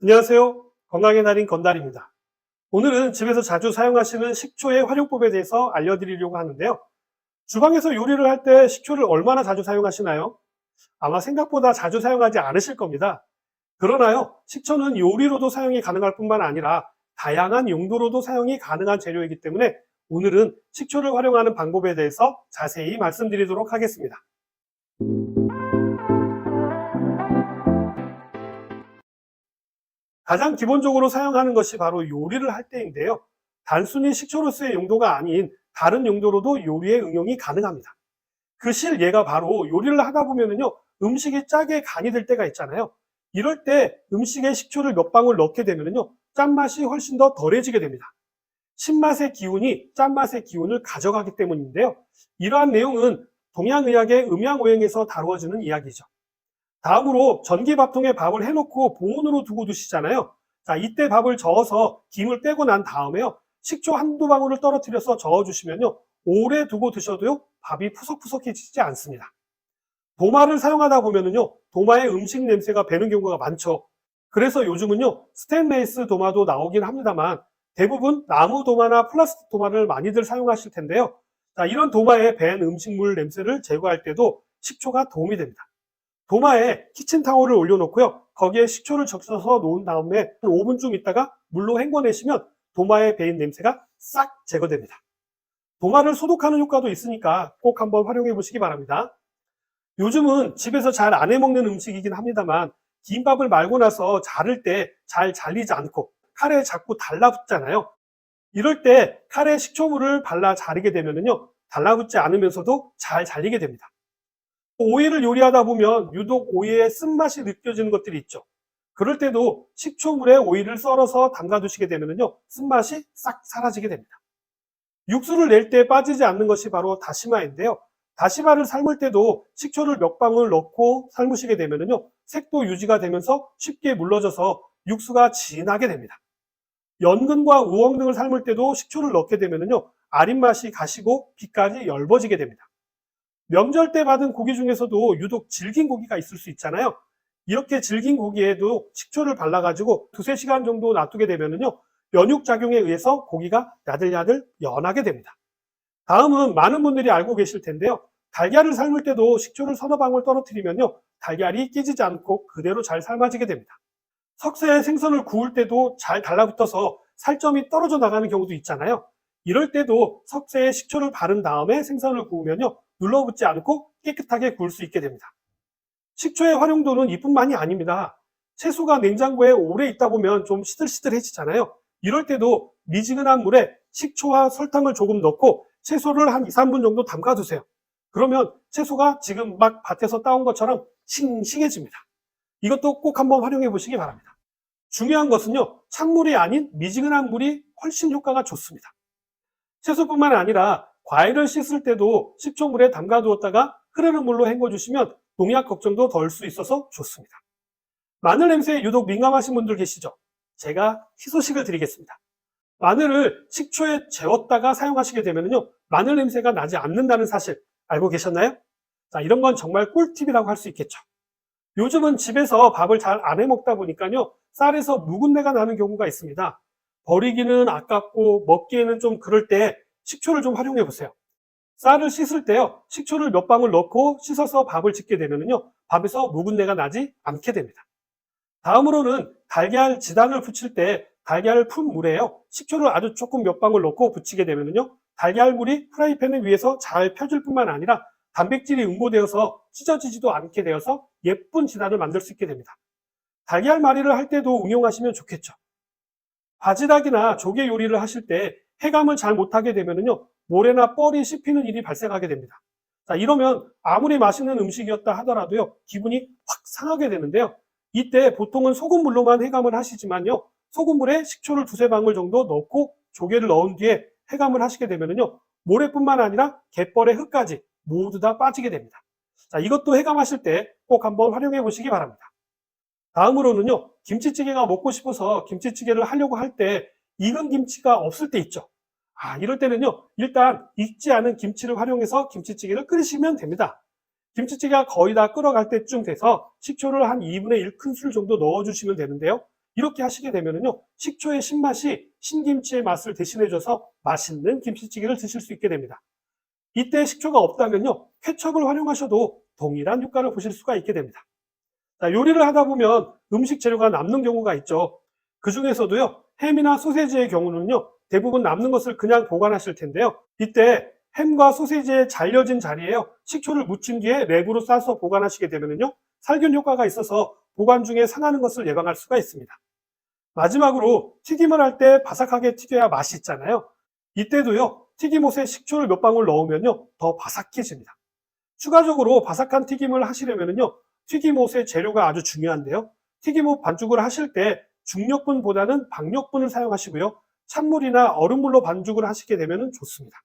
안녕하세요. 건강의 달인 건달입니다. 오늘은 집에서 자주 사용하시는 식초의 활용법에 대해서 알려드리려고 하는데요. 주방에서 요리를 할 때 식초를 얼마나 자주 사용하시나요? 아마 생각보다 자주 사용하지 않으실 겁니다. 그러나요, 식초는 요리로도 사용이 가능할 뿐만 아니라 다양한 용도로도 사용이 가능한 재료이기 때문에 오늘은 식초를 활용하는 방법에 대해서 자세히 말씀드리도록 하겠습니다. 가장 기본적으로 사용하는 것이 바로 요리를 할 때인데요. 단순히 식초로서의 용도가 아닌 다른 용도로도 요리에 응용이 가능합니다. 그 실예가 바로 요리를 하다 보면은요, 음식이 짜게 간이 될 때가 있잖아요. 이럴 때 음식에 식초를 몇 방울 넣게 되면은요, 짠맛이 훨씬 더 덜해지게 됩니다. 신맛의 기운이 짠맛의 기운을 가져가기 때문인데요. 이러한 내용은 동양의학의 음양오행에서 다루어지는 이야기죠. 다음으로 전기밥통에 밥을 해놓고 보온으로 두고 드시잖아요. 자, 이때 밥을 저어서 김을 빼고 난 다음에요. 식초 한두 방울을 떨어뜨려서 저어주시면요. 오래 두고 드셔도요. 밥이 푸석푸석해지지 않습니다. 도마를 사용하다 보면은요. 도마의 음식 냄새가 배는 경우가 많죠. 그래서 요즘은요. 스테인레스 도마도 나오긴 합니다만 대부분 나무 도마나 플라스틱 도마를 많이들 사용하실 텐데요. 자, 이런 도마에 밴 음식물 냄새를 제거할 때도 식초가 도움이 됩니다. 도마에 키친타올을 올려놓고요. 거기에 식초를 적셔서 놓은 다음에 한 5분쯤 있다가 물로 헹궈내시면 도마에 배인 냄새가 싹 제거됩니다. 도마를 소독하는 효과도 있으니까 꼭 한번 활용해 보시기 바랍니다. 요즘은 집에서 잘 안 해먹는 음식이긴 합니다만 김밥을 말고 나서 자를 때 잘 잘리지 않고 칼에 자꾸 달라붙잖아요. 이럴 때 칼에 식초물을 발라 자르게 되면요. 달라붙지 않으면서도 잘 잘리게 됩니다. 오이를 요리하다 보면 유독 오이의 쓴맛이 느껴지는 것들이 있죠. 그럴 때도 식초물에 오이를 썰어서 담가 두시게 되면요. 쓴맛이 싹 사라지게 됩니다. 육수를 낼 때 빠지지 않는 것이 바로 다시마인데요. 다시마를 삶을 때도 식초를 몇 방울 넣고 삶으시게 되면요. 색도 유지가 되면서 쉽게 물러져서 육수가 진하게 됩니다. 연근과 우엉 등을 삶을 때도 식초를 넣게 되면요. 아린 맛이 가시고 빛깔이 엷어지게 됩니다. 명절 때 받은 고기 중에서도 유독 질긴 고기가 있을 수 있잖아요. 이렇게 질긴 고기에도 식초를 발라가지고 두세 시간 정도 놔두게 되면요. 연육작용에 의해서 고기가 야들야들 연하게 됩니다. 다음은 많은 분들이 알고 계실 텐데요. 달걀을 삶을 때도 식초를 서너 방울 떨어뜨리면요. 달걀이 깨지지 않고 그대로 잘 삶아지게 됩니다. 석쇠에 생선을 구울 때도 잘 달라붙어서 살점이 떨어져 나가는 경우도 있잖아요. 이럴 때도 석쇠에 식초를 바른 다음에 생선을 구우면요. 눌러붙지 않고 깨끗하게 구울 수 있게 됩니다. 식초의 활용도는 이뿐만이 아닙니다. 채소가 냉장고에 오래 있다 보면 좀 시들시들해지잖아요. 이럴 때도 미지근한 물에 식초와 설탕을 조금 넣고 채소를 한 2, 3분 정도 담가 두세요. 그러면 채소가 지금 막 밭에서 따온 것처럼 싱싱해집니다. 이것도 꼭 한번 활용해 보시기 바랍니다. 중요한 것은요, 찬물이 아닌 미지근한 물이 훨씬 효과가 좋습니다. 채소뿐만 아니라 과일을 씻을 때도 식초물에 담가 두었다가 흐르는 물로 헹궈 주시면 농약 걱정도 덜 수 있어서 좋습니다. 마늘 냄새에 유독 민감하신 분들 계시죠? 제가 희소식을 드리겠습니다. 마늘을 식초에 재웠다가 사용하시게 되면요, 마늘 냄새가 나지 않는다는 사실 알고 계셨나요? 자, 이런 건 정말 꿀팁이라고 할 수 있겠죠. 요즘은 집에서 밥을 잘 안 해 먹다 보니까요, 쌀에서 묵은내가 나는 경우가 있습니다. 버리기는 아깝고 먹기에는 좀 그럴 때 식초를 좀 활용해 보세요. 쌀을 씻을 때요, 식초를 몇 방울 넣고 씻어서 밥을 짓게 되면요, 밥에서 묵은내가 나지 않게 됩니다. 다음으로는 달걀 지단을 부칠 때 달걀을 푼 물에요, 식초를 아주 조금 몇 방울 넣고 부치게 되면요, 달걀물이 프라이팬 위에서 잘 펴질 뿐만 아니라 단백질이 응고되어서 찢어지지도 않게 되어서 예쁜 지단을 만들 수 있게 됩니다. 달걀말이를 할 때도 응용하시면 좋겠죠. 바지락이나 조개 요리를 하실 때 해감을 잘 못하게 되면요, 모래나 뻘이 씹히는 일이 발생하게 됩니다. 자, 이러면 아무리 맛있는 음식이었다 하더라도요, 기분이 확 상하게 되는데요. 이때 보통은 소금물로만 해감을 하시지만요, 소금물에 식초를 두세 방울 정도 넣고 조개를 넣은 뒤에 해감을 하시게 되면요, 모래뿐만 아니라 갯벌의 흙까지 모두 다 빠지게 됩니다. 자, 이것도 해감하실 때 꼭 한번 활용해 보시기 바랍니다. 다음으로는요, 김치찌개가 먹고 싶어서 김치찌개를 하려고 할 때 익은 김치가 없을 때 있죠. 이럴 때는요, 일단 익지 않은 김치를 활용해서 김치찌개를 끓이시면 됩니다. 김치찌개가 거의 다 끓어갈 때쯤 돼서 식초를 한 2분의 1 큰술 정도 넣어주시면 되는데요. 이렇게 하시게 되면은요, 식초의 신맛이 신김치의 맛을 대신해줘서 맛있는 김치찌개를 드실 수 있게 됩니다. 이때 식초가 없다면요, 케첩을 활용하셔도 동일한 효과를 보실 수가 있게 됩니다. 자, 요리를 하다 보면 음식 재료가 남는 경우가 있죠. 그 중에서도요, 햄이나 소세지의 경우는요, 대부분 남는 것을 그냥 보관하실 텐데요. 이때 햄과 소세지의 잘려진 자리에요, 식초를 묻힌 뒤에 랩으로 싸서 보관하시게 되면요, 살균 효과가 있어서 보관 중에 상하는 것을 예방할 수가 있습니다. 마지막으로 튀김을 할 때 바삭하게 튀겨야 맛이 있잖아요. 이때도요, 튀김옷에 식초를 몇 방울 넣으면요, 더 바삭해집니다. 추가적으로 바삭한 튀김을 하시려면요, 튀김옷의 재료가 아주 중요한데요. 튀김옷 반죽을 하실 때 중력분보다는 박력분을 사용하시고요. 찬물이나 얼음물로 반죽을 하시게 되면 좋습니다.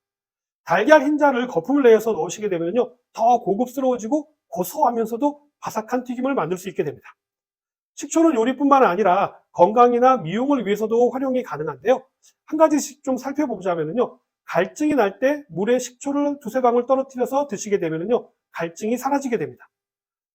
달걀 흰자를 거품을 내어서 넣으시게 되면요, 더 고급스러워지고 고소하면서도 바삭한 튀김을 만들 수 있게 됩니다. 식초는 요리뿐만 아니라 건강이나 미용을 위해서도 활용이 가능한데요. 한 가지씩 좀 살펴보자면요. 갈증이 날 때 물에 식초를 두세 방울 떨어뜨려서 드시게 되면요, 갈증이 사라지게 됩니다.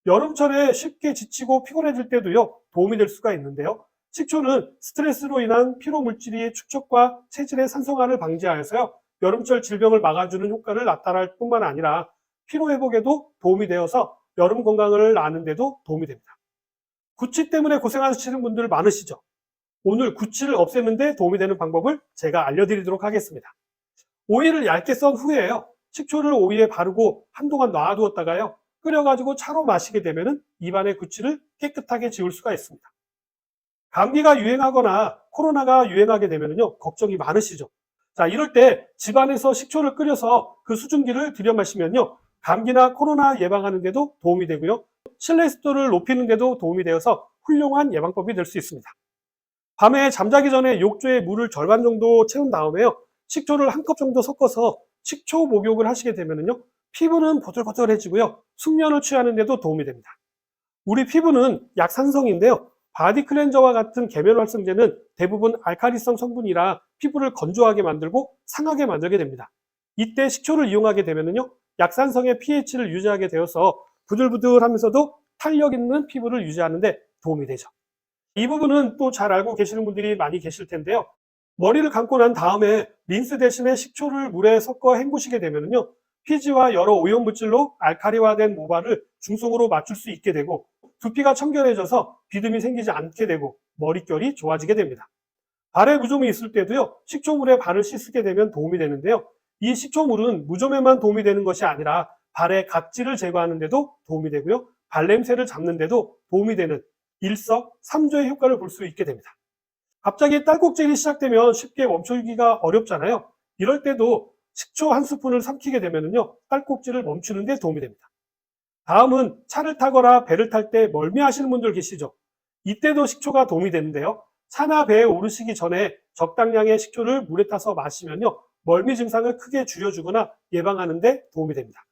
여름철에 쉽게 지치고 피곤해질 때도요, 도움이 될 수가 있는데요. 식초는 스트레스로 인한 피로 물질의 축적과 체질의 산성화를 방지하여서요, 여름철 질병을 막아주는 효과를 나타낼 뿐만 아니라 피로 회복에도 도움이 되어서 여름 건강을 아는 데도 도움이 됩니다. 구취 때문에 고생하시는 분들 많으시죠? 오늘 구취를 없애는 데 도움이 되는 방법을 제가 알려드리도록 하겠습니다. 오이를 얇게 썬 후에요, 식초를 오이에 바르고 한동안 놔두었다가요, 끓여가지고 차로 마시게 되면 입안의 구취를 깨끗하게 지울 수가 있습니다. 감기가 유행하거나 코로나가 유행하게 되면요, 걱정이 많으시죠? 자, 이럴 때 집안에서 식초를 끓여서 그 수증기를 들여 마시면요, 감기나 코로나 예방하는 데도 도움이 되고요, 실내 습도를 높이는 데도 도움이 되어서 훌륭한 예방법이 될 수 있습니다. 밤에 잠자기 전에 욕조에 물을 절반 정도 채운 다음에요, 식초를 한 컵 정도 섞어서 식초 목욕을 하시게 되면요, 피부는 보들보들해지고요, 숙면을 취하는 데도 도움이 됩니다. 우리 피부는 약산성인데요, 바디 클렌저와 같은 계면 활성제는 대부분 알칼리성 성분이라 피부를 건조하게 만들고 상하게 만들게 됩니다. 이때 식초를 이용하게 되면요, 약산성의 pH를 유지하게 되어서 부들부들하면서도 탄력 있는 피부를 유지하는 데 도움이 되죠. 이 부분은 또 잘 알고 계시는 분들이 많이 계실 텐데요. 머리를 감고 난 다음에 린스 대신에 식초를 물에 섞어 헹구시게 되면요, 피지와 여러 오염물질로 알칼리화된 모발을 중성으로 맞출 수 있게 되고, 두피가 청결해져서 비듬이 생기지 않게 되고 머릿결이 좋아지게 됩니다. 발에 무좀이 있을 때도요, 식초물에 발을 씻게 되면 도움이 되는데요. 이 식초물은 무좀에만 도움이 되는 것이 아니라 발의 각질을 제거하는 데도 도움이 되고요, 발냄새를 잡는 데도 도움이 되는 일석삼조의 효과를 볼 수 있게 됩니다. 갑자기 딸꾹질이 시작되면 쉽게 멈추기가 어렵잖아요. 이럴 때도 식초 한 스푼을 삼키게 되면요, 딸꾹질을 멈추는 데 도움이 됩니다. 다음은 차를 타거나 배를 탈 때 멀미하시는 분들 계시죠? 이때도 식초가 도움이 되는데요. 차나 배에 오르시기 전에 적당량의 식초를 물에 타서 마시면요, 멀미 증상을 크게 줄여주거나 예방하는 데 도움이 됩니다.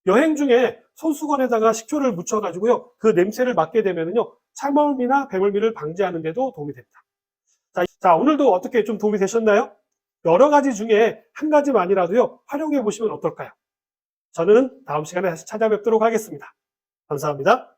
여행 중에 손수건에다가 식초를 묻혀가지고요, 그 냄새를 맡게 되면요, 차멀미나 배멀미를 방지하는 데도 도움이 됩니다. 자, 오늘도 어떻게 좀 도움이 되셨나요? 여러 가지 중에 한 가지만이라도요, 활용해 보시면 어떨까요? 저는 다음 시간에 다시 찾아뵙도록 하겠습니다. 감사합니다.